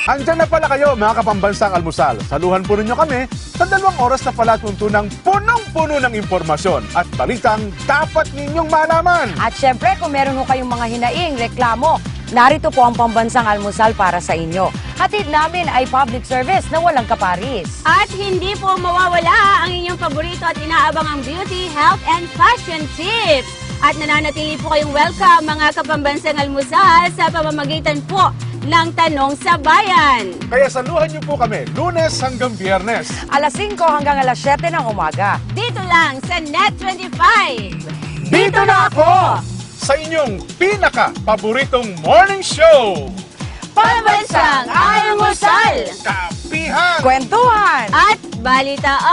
Andyan na pala kayo mga kapambansang almusal. Saluhan po ninyo kami sa 2 oras na palatuntunang punong-puno ng impormasyon at balitang dapat ninyong malaman. At syempre, kung meron ho kayong mga hinaing, reklamo, narito po ang pambansang almusal para sa inyo. Hatid namin ay public service na walang kaparis. At hindi po mawawala ang inyong paborito at inaabangang beauty, health, and fashion tips. At nananatili po kayong welcome mga kapambansang almusal sa pamamagitan po ng Tanong sa Bayan. Kaya saluhan niyo po kami Lunes hanggang Biyernes. Alas 5 hanggang alas 7 ng umaga. Dito lang sa Net25. Dito na ako! Sa inyong pinaka-paboritong morning show! Pambansang almusal! Kapihan! Kwentuhan! At balitaan!